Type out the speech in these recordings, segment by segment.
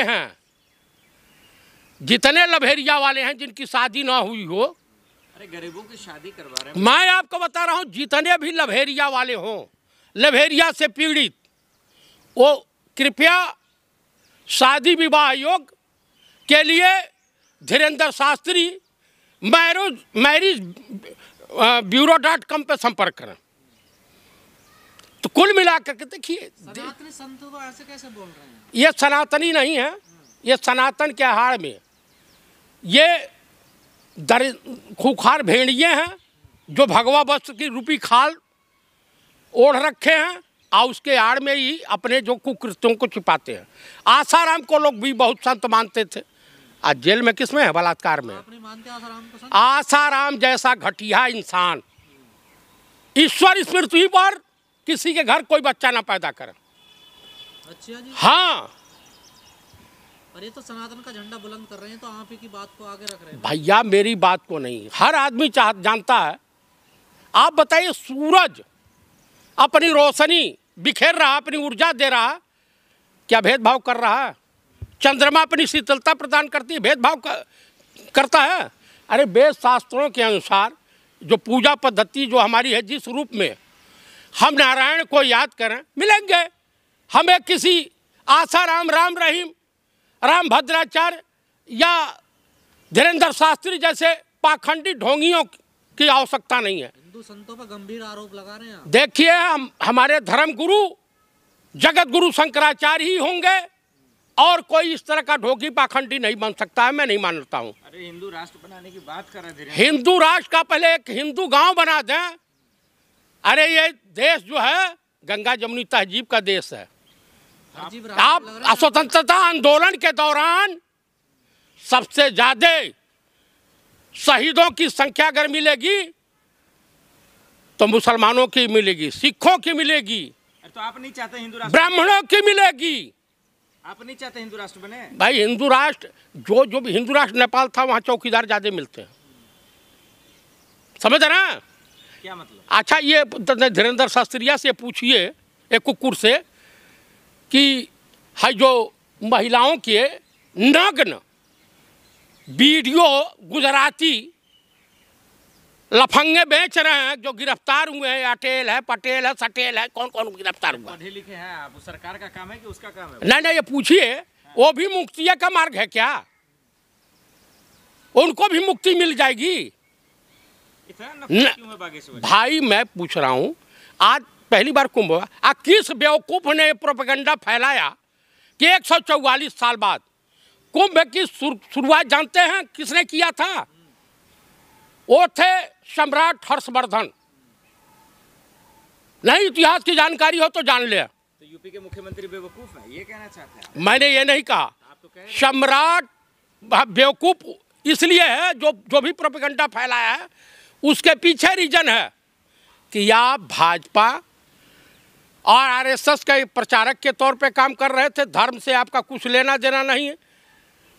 हैं, जितने लभेरिया वाले हैं जिनकी शादी ना हुई हो, अरे गरीबों की शादी करवा रहे हैं। मैं आपको बता रहा हूं, जितने भी लभेरिया वाले हों, लभेरिया से पीड़ित, वो कृपया शादी विवाह आयोग के लिए धीरेन्द्र शास्त्री मैरिज ब्यूरो.com पे संपर्क करें। तो कुल मिलाकर के देखिए, सनातनी संतों को ऐसे कैसे बोल रहे हैं? ये सनातनी नहीं है, ये सनातन के आहार में ये खूंखार भेड़िए हैं जो भगवा वस्त्र की रूपी खाल ओढ़ रखे हैं और उसके आड़ में ही अपने जो कुकृत्यों को छिपाते हैं। आसाराम को लोग भी बहुत संत मानते थे, आज जेल में किस में है? बलात्कार में। आप नहीं मानते आसाराम को संत? आसाराम जैसा घटिया इंसान ईश्वर स्मृति पर किसी के घर कोई बच्चा ना पैदा करे। अच्छा जी। हाँ, और ये तो सनातन का झंडा बुलंद कर रहे हैं, तो आप ही की बात को आगे रख रहे हैं। भैया मेरी बात को नहीं, हर आदमी जानता है। आप बताइए, सूरज अपनी रोशनी बिखेर रहा, अपनी ऊर्जा दे रहा, क्या भेदभाव कर रहा है? चंद्रमा अपनी शीतलता प्रदान करती है, भेदभाव करता है? अरे वेद शास्त्रों के अनुसार जो पूजा पद्धति जो हमारी है, जिस रूप में हम नारायण को याद करें, मिलेंगे हमें किसी आसाराम, राम रहीम, राम भद्राचार्य या धीरेन्द्र शास्त्री जैसे पाखंडी ढोंगियों की आवश्यकता नहीं है। हिंदू संतों पर गंभीर आरोप लगा रहे हैं आप। देखिए, हमारे धर्म गुरु जगत गुरु शंकराचार्य ही होंगे और कोई इस तरह का ढोंगी पाखंडी नहीं बन सकता है, मैं नहीं मानता हूँ। अरे हिंदू राष्ट्र बनाने की बात कर रहे थे। हिंदू राष्ट्र का पहले एक हिंदू गांव बना दें। अरे ये देश जो है गंगा जमुनी तहजीब का देश है। आप स्वतंत्रता आंदोलन के दौरान सबसे ज्यादा शहीदों की संख्या अगर मिलेगी तो मुसलमानों की मिलेगी, सिखों की मिलेगी, तो आप नहीं चाहते हिंदू राष्ट्र? ब्राह्मणों की मिलेगी। आप नहीं चाहते हिंदू राष्ट्र बने? भाई हिंदू राष्ट्र जो भी हिंदू राष्ट्र नेपाल था, वहां चौकीदार ज्यादा मिलते हैं, समझ रहे हैं? क्या मतलब? अच्छा, ये धीरेन्द्र शास्त्रिया से पूछिए, एक कुकुर से, कि है जो महिलाओं के नग्न वीडियो गुजराती लफंगे बेच रहे हैं, जो गिरफ्तार हुए हैं, अटेल है, पटेल है, सटेल है, कौन कौन गिरफ्तार हुआ? पढ़े लिखे हैं आप, सरकार का काम है कि उसका काम है? नहीं, ये पूछिए, वो भी मुक्ति का मार्ग है क्या? उनको भी मुक्ति मिल जाएगी? भाई मैं पूछ रहा हूं, आज पहली बार कुंभ हुआ, किस बेवकूफ ने प्रोपेगेंडा फैलाया कि 144 साल बाद कुंभ की शुरुआत जानते हैं किसने किया था? वो थे सम्राट हर्षवर्धन। नहीं इतिहास की जानकारी हो तो जान ले। तो यूपी के मुख्यमंत्री बेवकूफ है, ये कहना चाहते हैं? मैंने ये नहीं कहा। सम्राट बेवकूफ इसलिए है जो भी प्रोपेगेंडा फैलाया है, उसके पीछे रीजन है कि आप भाजपा और आरएसएस के प्रचारक के तौर पे काम कर रहे थे। धर्म से आपका कुछ लेना देना नहीं है।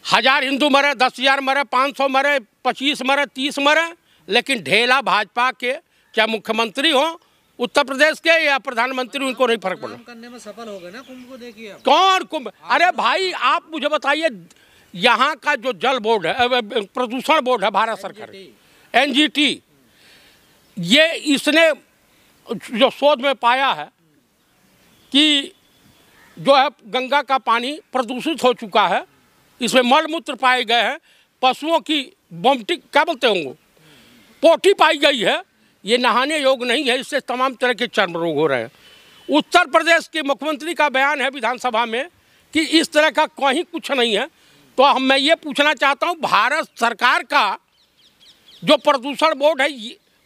1000 हिंदू मरे, 10,000 मरे, 500 मरे, 25 मरे, 30 मरे, लेकिन ढेला भाजपा के, चाहे मुख्यमंत्री हो उत्तर प्रदेश के या प्रधानमंत्री, उनको नहीं फर्क पड़ा। करने में सफल हो गए ना कुंभ को, देखिए कौन कुंभ? अरे भाई आप मुझे बताइए, यहाँ का जो जल बोर्ड है, प्रदूषण बोर्ड है भारत सरकार, एनजीटी, ये इसने जो शोध में पाया है कि जो है गंगा का पानी प्रदूषित हो चुका है, इसमें मल मूत्र पाए गए हैं, पशुओं की वोमिटिंग क्या बोलते होंगे, पोटी पाई गई है, ये नहाने योग्य नहीं है, इससे तमाम तरह के चर्म रोग हो रहे हैं। उत्तर प्रदेश के मुख्यमंत्री का बयान है विधानसभा में कि इस तरह का कहीं कुछ नहीं है। तो मैं ये पूछना चाहता हूँ, भारत सरकार का जो प्रदूषण बोर्ड है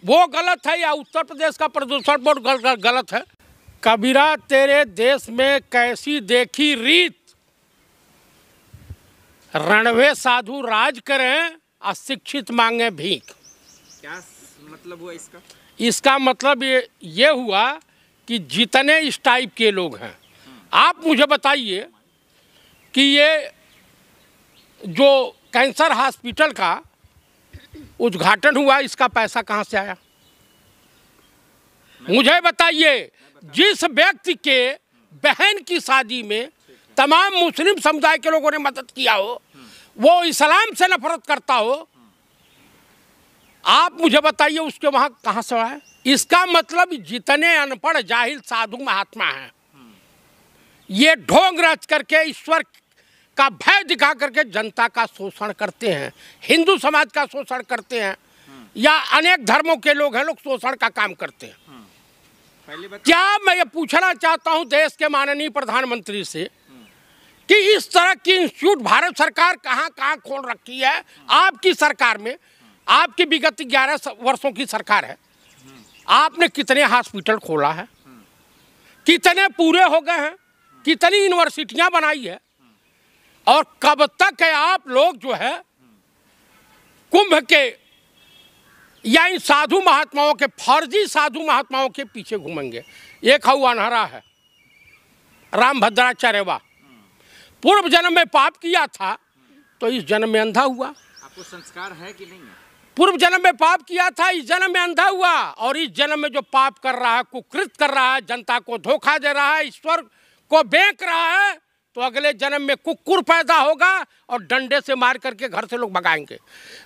वो गलत है या उत्तर प्रदेश का प्रदूषण बोर्ड गलत है? कबीरा तेरे देश में कैसी देखी रीत, रणवे साधु राज करें, अशिक्षित मांगे भीख। क्या मतलब हुआ इसका? इसका मतलब ये हुआ कि जितने इस टाइप के लोग हैं, आप मुझे बताइए कि ये जो कैंसर हॉस्पिटल का उद्घाटन हुआ, इसका पैसा कहाँ से आया? मुझे बताइए। जिस व्यक्ति के बहन की शादी में तमाम मुस्लिम समुदाय के लोगों ने मदद किया हो, वो इस्लाम से नफरत करता हो, आप मुझे बताइए उसके वहाँ कहाँ से आए? इसका मतलब जितने अनपढ़ जाहिल साधु महात्मा हैं, ये ढोंग रच करके ईश्वर का भय दिखा करके जनता का शोषण करते हैं, हिंदू समाज का शोषण करते हैं, या अनेक धर्मों के लोग हैं, लोग शोषण का काम करते हैं। क्या मैं ये पूछना चाहता हूं देश के माननीय प्रधानमंत्री से कि इस तरह की इंस्टीट्यूट भारत सरकार कहां कहां खोल रखी है? आपकी सरकार में, आपकी विगत 11 वर्षों की सरकार है, आपने कितने हॉस्पिटल खोला है, कितने पूरे हो गए हैं, कितनी यूनिवर्सिटियां बनाई है, और कब तक है आप लोग जो है कुंभ के या इन साधु महात्माओं के, फर्जी साधु महात्माओं के पीछे घूमेंगे? एक हऊ अनहरा है रामभद्राचार्यवा, पूर्व जन्म में पाप किया था तो इस जन्म में अंधा हुआ। आपको संस्कार है कि नहीं है? पूर्व जन्म में पाप किया था, इस जन्म में अंधा हुआ, और इस जन्म में जो पाप कर रहा है, कुकृत कर रहा है, जनता को धोखा दे रहा है, ईश्वर को बेच रहा है, तो अगले जन्म में कुकुर पैदा होगा और डंडे से मार करके घर से लोग भगाएंगे।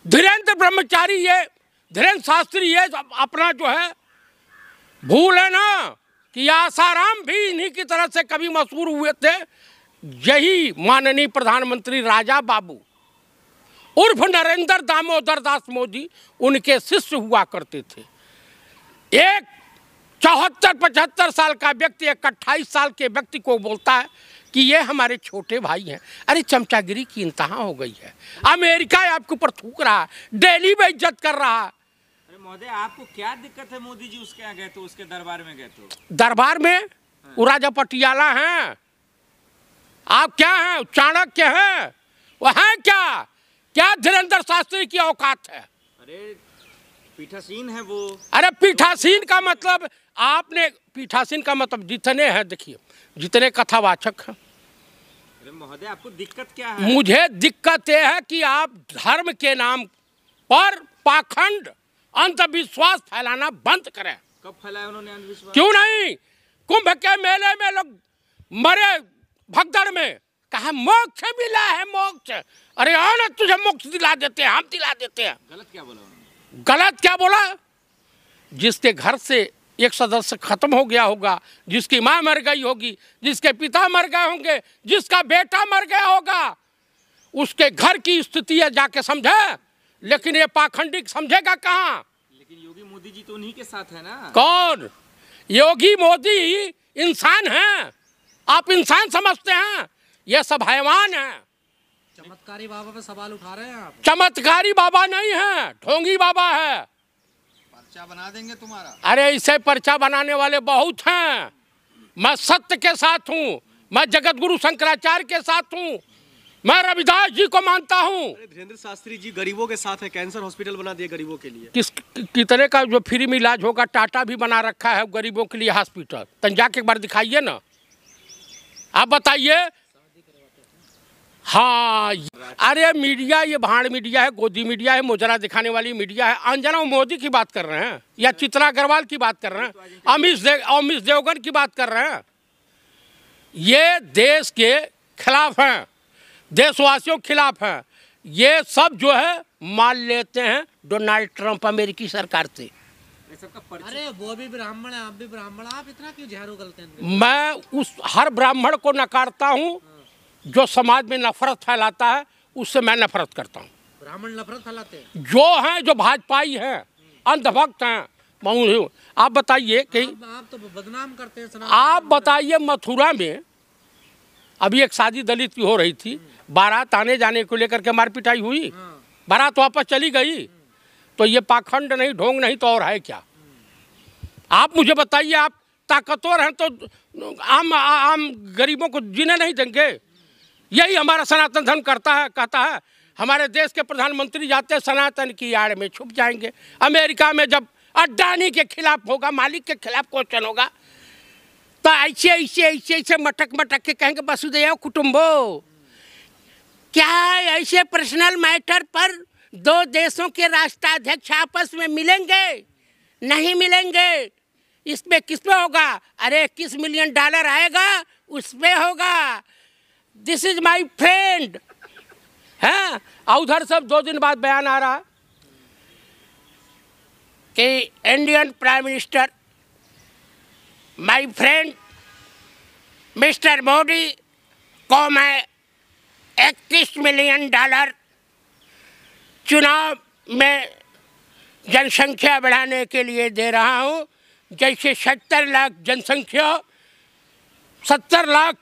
धीरेन्द्र ब्रह्मचारी, ये धीरेन्द्र शास्त्री, ये अपना जो है भूल है ना कि आसाराम भी इन्हीं की तरह से कभी मशहूर हुए थे। यही माननीय प्रधानमंत्री राजा बाबू उर्फ नरेंद्र दामोदर दास मोदी उनके शिष्य हुआ करते थे। एक 74-75 साल का व्यक्ति एक 28 साल के व्यक्ति को बोलता है कि ये हमारे छोटे भाई हैं। अरे चमचागिरी की इंतहा हो गई है। अमेरिका आपके ऊपर थूक रहा है, दिल्ली में इज्जत कर रहा है। अरे महोदय, आपको क्या दिक्कत है? मोदी जी उसके यहाँ गए तो, उसके दरबार में गए तो? दरबार में वो राजा पटियाला हैं, आप क्या हैं? चाणक्य हैं, वो हैं क्या? क्या धीरेन्द्र शास्त्री की औकात है? अरे पीठासीन है वो। अरे पीठासीन का मतलब, आपने पीठासीन का मतलब जितने हैं, देखिए जितने कथावाचक हैं। अरे महोदय, आपको दिक्कत क्या है? मुझे दिक्कत यह है कि आप धर्म के नाम पर पाखंड अंधविश्वास फैलाना बंद करें। कब फैलाया उन्होंने अंधविश्वास? क्यों नहीं? कुंभ के मेले में लोग मरे भगदड़ में, कहा मोक्ष मिला है, मोक्ष। अरे आओ ना, तुझे मोक्ष दिला देते हैं, हम दिला देते हैं। गलत क्या बोला उन्होंने? गलत क्या बोला? जिसके घर से एक सदस्य खत्म हो गया होगा, जिसकी माँ मर गई होगी, जिसके पिता मर गए होंगे, जिसका बेटा मर गया होगा, उसके घर की स्थिति है जाके समझे। लेकिन ये पाखंडी समझेगा कहाँ? लेकिन योगी मोदी जी तो उन्हीं के साथ है ना। कौन? योगी मोदी इंसान हैं, आप इंसान समझते हैं, ये सब हैवान हैं। चमत्कारी बाबा पे सवाल उठा रहे हैं आप। चमत्कारी बाबा नहीं है, ढोंगी बाबा है। पर्चा बना देंगे तुम्हारा। अरे इसे पर्चा बनाने वाले बहुत हैं। मैं सत्य के साथ हूँ, मैं जगत गुरु शंकराचार्य के साथ हूँ, मैं रविदास जी को मानता हूँ। धीरेन्द्र शास्त्री जी गरीबों के साथ है, कैंसर हॉस्पिटल बना दिए गरीबों के लिए। कितने का जो फ्री में इलाज होगा, टाटा भी बना रखा है गरीबों के लिए हॉस्पिटल। तन जाके एक बार दिखाइए ना, आप बताइए। हाँ, अरे मीडिया ये भाड़ मीडिया है, गोदी मीडिया है, मुजरा दिखाने वाली मीडिया है। अंजना मोदी की बात कर रहे हैं या चित्रा अग्रवाल की बात कर रहे हैं, अमित देवगन की बात कर रहे हैं? ये देश के खिलाफ हैं, देशवासियों के खिलाफ हैं। ये सब जो है मान लेते हैं डोनाल्ड ट्रंप अमेरिकी सरकार से। अरे वो भी ब्राह्मण है, आप भी ब्राह्मण, आप इतना क्यों जहरू गलते हैं? मैं उस हर ब्राह्मण को नकारता हूँ जो समाज में नफरत फैलाता है, उससे मैं नफरत करता हूँ। ब्राह्मण नफरत फैलाते हैं? जो हैं, जो भाजपाई हैं, अंधभक्त हैं। आप बताइए कि आप तो बदनाम करते हैं। आप बताइए, मथुरा में अभी एक शादी दलित की हो रही थी, बारात आने जाने को लेकर के मार पिटाई हुई, बारात वापस चली गई। तो ये पाखंड नहीं, ढोंग नहीं तो और है क्या? आप मुझे बताइए, आप ताकतवर हैं तो आम गरीबों को जीने नहीं देंगे? यही हमारा सनातन धर्म कहता है। हमारे देश के प्रधानमंत्री जाते सनातन की आड़ में छुप जाएंगे। अमेरिका में जब अडानी के खिलाफ होगा, मालिक के खिलाफ क्वेश्चन होगा, तो ऐसे मटक के कहेंगे वसुधैव कुटुंबो। क्या ऐसे पर्सनल मैटर पर दो देशों के राष्ट्राध्यक्ष आपस में मिलेंगे? नहीं मिलेंगे। इस पे किस पे होगा? अरे $21 मिलियन आएगा, उस पे होगा। दिस इज माई फ्रेंड हैं। और उधर सब 2 दिन बाद बयान आ रहा है कि Indian prime minister my friend mister Modi को मैं $31 मिलियन चुनाव में जनसंख्या बढ़ाने के लिए दे रहा हूँ। जैसे 70 लाख जनसंख्या 70 लाख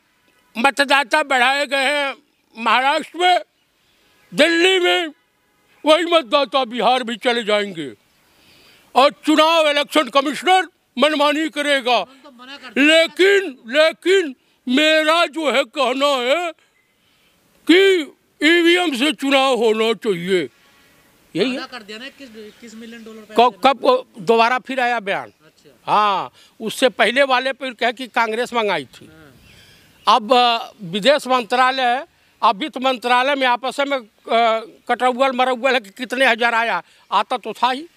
मतदाता बढ़ाए गए हैं महाराष्ट्र में, दिल्ली में वही मतदाता बिहार भी चले जाएंगे और चुनाव इलेक्शन कमिश्नर मनमानी करेगा। तो मना कर लेकिन मेरा जो है कहना है कि ईवीएम से चुनाव होना चाहिए। यही मना है। कर दिया ना $21 मिलियन कब दोबारा फिर आया बयान? अच्छा। हाँ, उससे पहले वाले पर कह कि कांग्रेस मंगाई थी। अब विदेश मंत्रालय है, अब वित्त मंत्रालय में आपस में कटौगल मरौगल है कि कितने हजार आया, आता तो था ही।